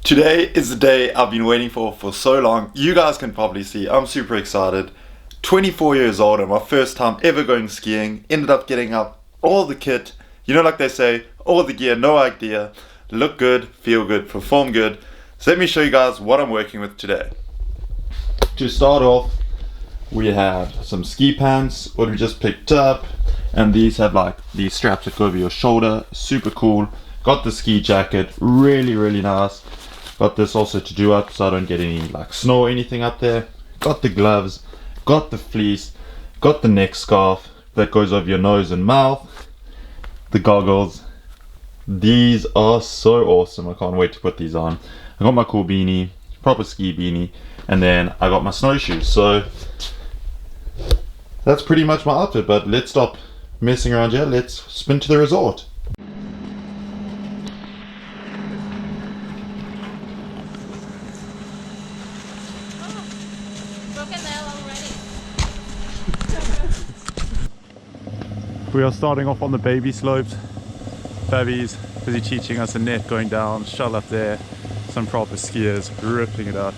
Today is the day I've been waiting for so long. You guys can probably see I'm super excited. 24 years old and my first time ever going skiing. Ended up getting up all the kit. You know, like they say, all the gear, no idea. Look good, feel good, perform good. So let me show you guys what I'm working with today. To start off, we have some ski pants, what we just picked up. And these have like these straps that go over your shoulder. Super cool. Got the ski jacket, really nice. Got this also to do up so I don't get any like snow or anything up there. Got the gloves, got the fleece, got the neck scarf that goes over your nose and mouth. The goggles. These are so awesome. I can't wait to put these on. I got my cool beanie, proper ski beanie, and then I got my snowshoes. So that's pretty much my outfit, but let's stop messing around here. Let's spin to the resort. We are starting off on the baby slopes. Fabi's busy teaching us a net going down, shell up there, some proper skiers ripping it up.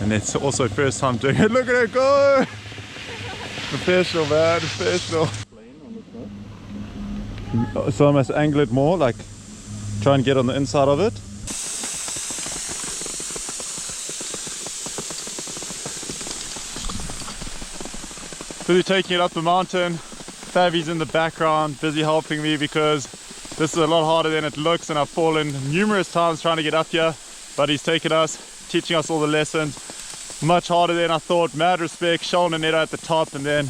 And it's also first time doing it. Look at it go! Professional, man, professional. So I must angle it more, like try and get on the inside of it. Busy taking it up the mountain. Fabi's in the background, busy helping me because this is a lot harder than it looks, and I've fallen numerous times trying to get up here, but he's taken us, teaching us all the lessons. Much harder than I thought. Mad respect, showing the net at the top, and then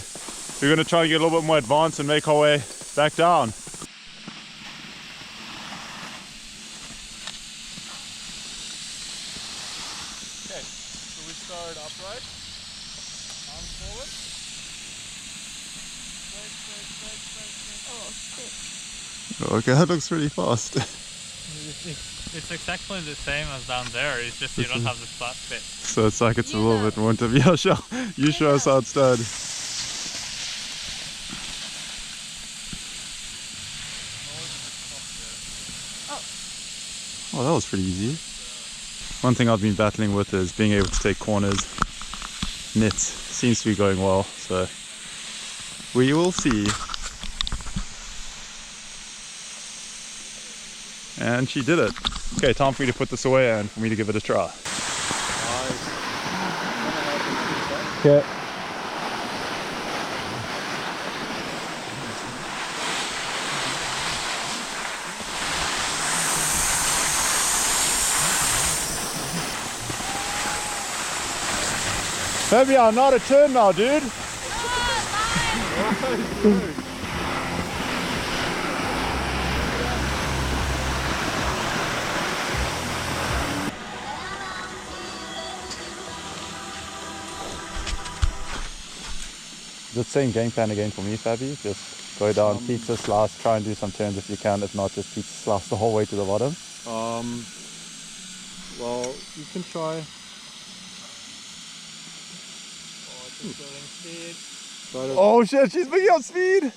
we're going to try and get a little bit more advanced and make our way back down. Okay, so we start upright, arms forward. Okay, that looks really fast. It's exactly the same as down there, it's just you don't have the flat bit. So it's like it's a little bit more to be. Yeah, sure. You show us how it's done. Oh, that was pretty easy. One thing I've been battling with is being able to take corners. Nets seems to be going well, so we will see. And she did it. Okay, time for you to put this away and for me to give it a try. Okay. Fabian, not a turn now, dude. The same game plan again for me, Fabi. Just go down, pizza slice, try and do some turns if you can. If not, just pizza slice the whole way to the bottom. Well, you can try. Oh shit, she's picking up speed!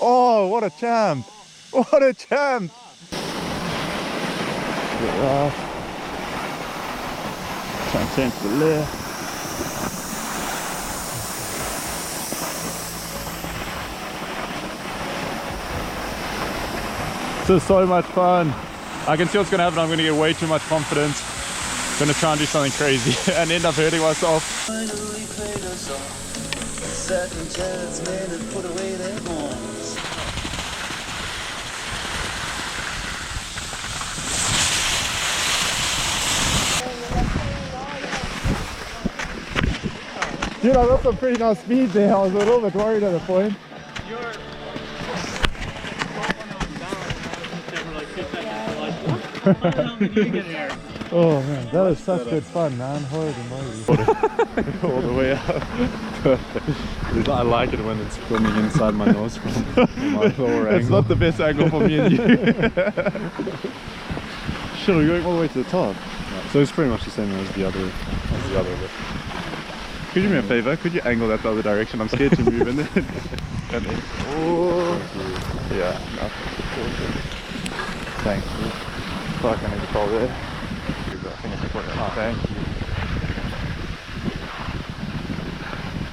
Oh, what a champ! What a champ! Try and turn to the left. This is so much fun. I can see what's going to happen. I'm going to get way too much confidence. I'm going to try and do something crazy and end up hurting myself. Dude, I got some pretty nice speed there. I was a little bit worried at the point. Oh man, that was such good fun, man. Holy moly. All the way up. Perfect. I like it when it's filming inside my nose from my lower angle. It's not the best angle for me and you. Shit, we're going all the way to the top. Yeah, so it's pretty much the same as the other lift. Could you do me a favor? Could you angle that the other direction? I'm scared to move in there. Oh. Yeah. Thanks, dude. Fuck, I need to call there. I think I should put it on. Thank you.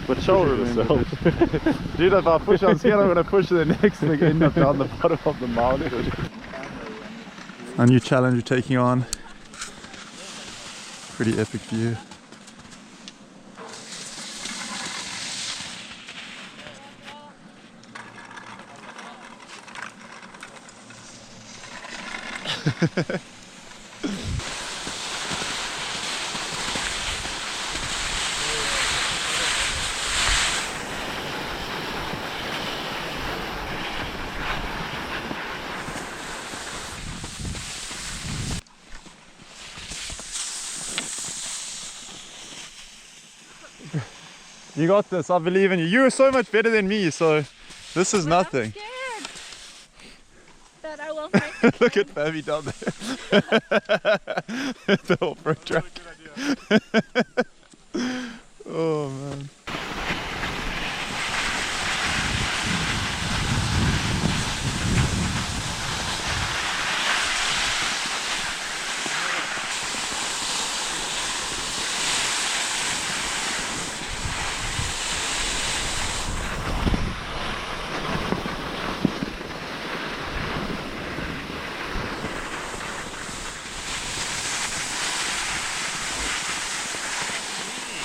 But shoulder yourself. Dude, if I push on skin, I'm gonna push to the next and end up down the bottom of the mountain. A new challenge you're taking on. Pretty epic view. You got this, I believe in you. You're so much better than me, so this is nothing. I'm scared that I won't make it. Look at Fabi down there. The off-road track. Oh man.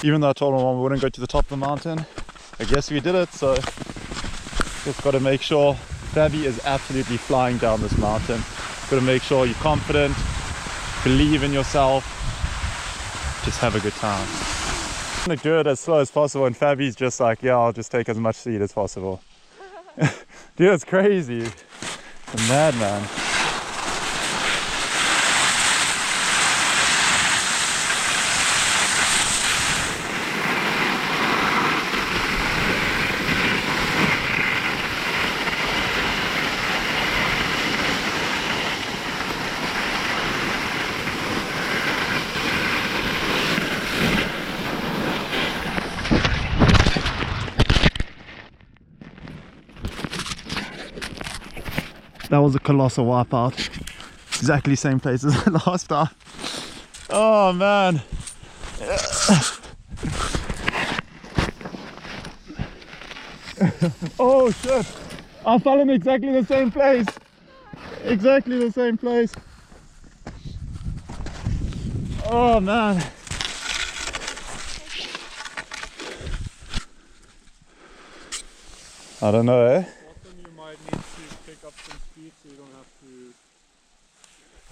Even though I told my mom we wouldn't go to the top of the mountain, I guess we did it, so just got to make sure Fabi is absolutely flying down this mountain. Got to make sure you're confident, believe in yourself, just have a good time. I'm gonna do it as slow as possible, and Fabi's just like, yeah, I'll just take as much speed as possible. Dude, it's crazy. It's a madman. That was a colossal wipeout. Exactly same place as the last time. Oh man. Oh shit. I fell in exactly the same place. Exactly the same place. Oh man. I don't know, eh?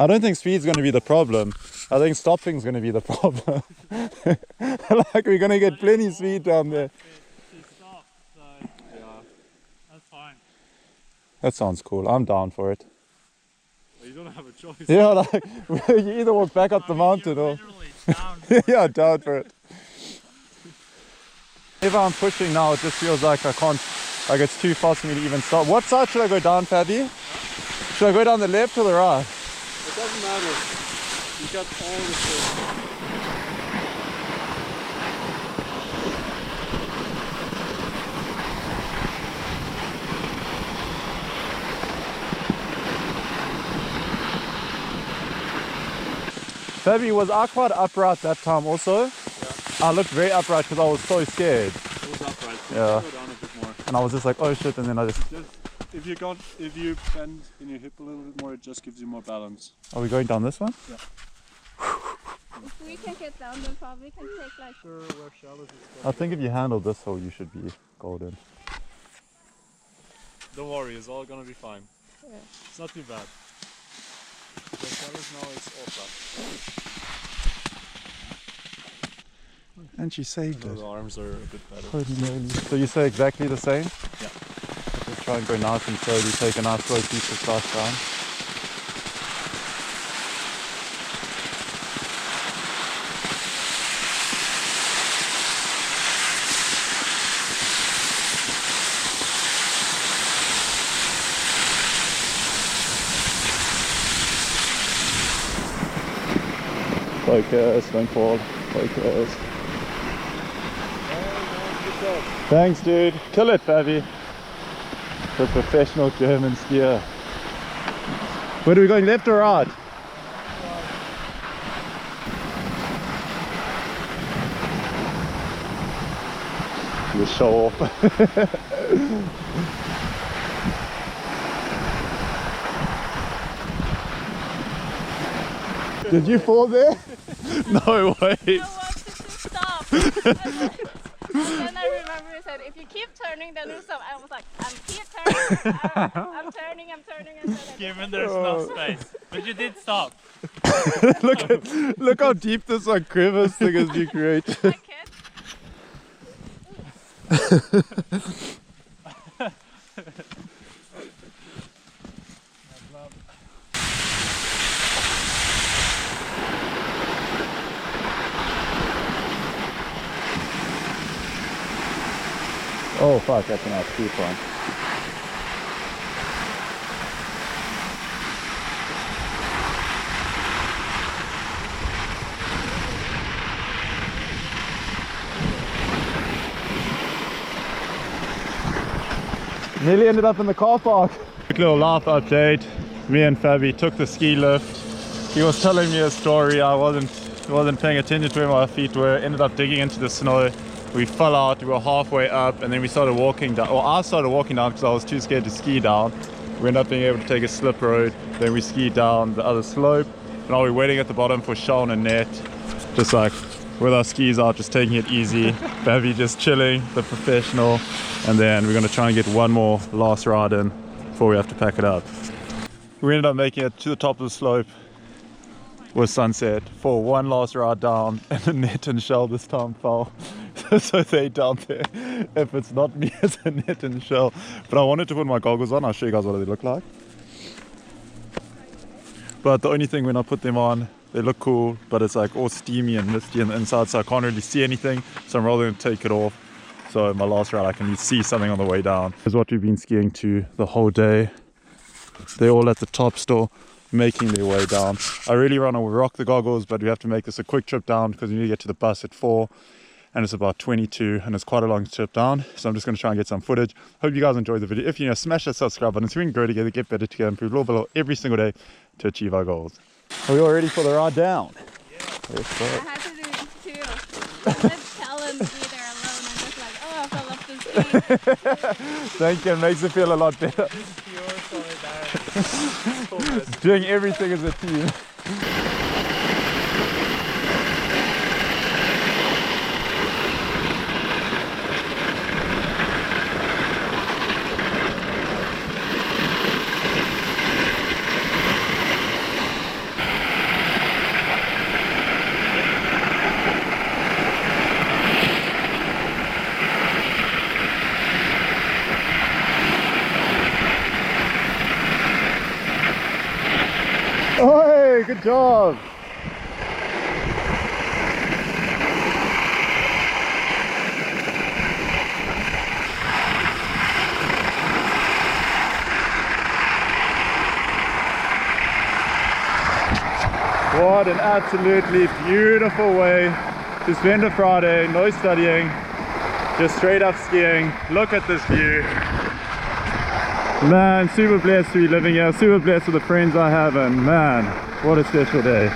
I don't think speed's going to be the problem. I think stopping's going to be the problem. Like we're going to get plenty of speed down there. She stopped, so yeah, that's fine. That sounds cool. I'm down for it. Well, you don't have a choice. Yeah, like you either walk back up the mountain you're or literally down for yeah, down for it. If I'm pushing now, it just feels like I can't. Like it's too fast for me to even stop. What side should I go down, Fabi? Should I go down the left or the right? It doesn't matter. You got all the shit. Fabi, was I quite upright that time also? Yeah. I looked very upright because I was so scared. It was upright. So Yeah. you can go down a bit more. And I was just like, oh shit, and then I just... If you bend in your hip a little bit more, it just gives you more balance. Are we going down this one? Yeah. If we can get down, then probably can take like. Sure, where shallows is I think if you handle this hole, you should be golden. Don't worry, it's all gonna be fine. Yeah. It's not too bad. Where shallows now is all flat. And she saved So it. the arms are a bit better. Holy moly. So you say exactly the same? Yeah. Just try and go nice and slowly, take a nice slow piece of start down. Focus, don't fall. Focus. Thanks, dude. Kill it, Fabi. The professional German skier. Where are we going, left or right? You show off. Did you fall there? No way. I wanted to stop. And then I remember he said, if you keep turning, then you'll stop. I was like, I'm keep turning. I'm turning. Given there's no space. But you did stop. look how deep this like crevice thing has been created. I can't. Oh fuck, that's an steep one. Nearly ended up in the car park. Quick little laugh update. Me and Fabi took the ski lift. He was telling me a story. I wasn't paying attention to where my feet were. Ended up digging into the snow. We fell out. We were halfway up, and then we started walking down. Well, I started walking down because I was too scared to ski down. We ended up being able to take a slip road. Then we skied down the other slope. Now we're waiting at the bottom for Sean and Net, just like with our skis out, just taking it easy. Fabi just chilling, the professional. And then we're gonna try and get one more last ride in before we have to pack it up. We ended up making it to the top of the slope with sunset for one last ride down, and the Net and Shell this time fell. So they down there. If it's not me, it's a Net and Shell. But I wanted to put my goggles on. I'll show you guys what they look like. But the only thing when I put them on, they look cool, but it's like all steamy and misty on the inside, so I can't really see anything. So I'm rather going to take it off. So my last ride I can see something on the way down. This is what we've been skiing to the whole day. They're all at the top still, making their way down. I really want to rock the goggles, but we have to make this a quick trip down because we need to get to the bus at 4. And it's about 22, and it's quite a long trip down. So I'm just going to try and get some footage. Hope you guys enjoyed the video. If you know, smash that subscribe button so we can grow together, get better together, improve a little bit every single day to achieve our goals. Are we all ready for the ride down? Yeah. Let's go. I had to do it too. Let's tell him to be there alone. I'm just like, oh, I fell off the ski. Thank you, it makes it feel a lot better. Doing everything as a team. Hey, good job. What an absolutely beautiful way to spend a Friday. No studying, just straight up skiing. Look at this view. Man, super blessed to be living here, super blessed with the friends I have, and man, what a special day.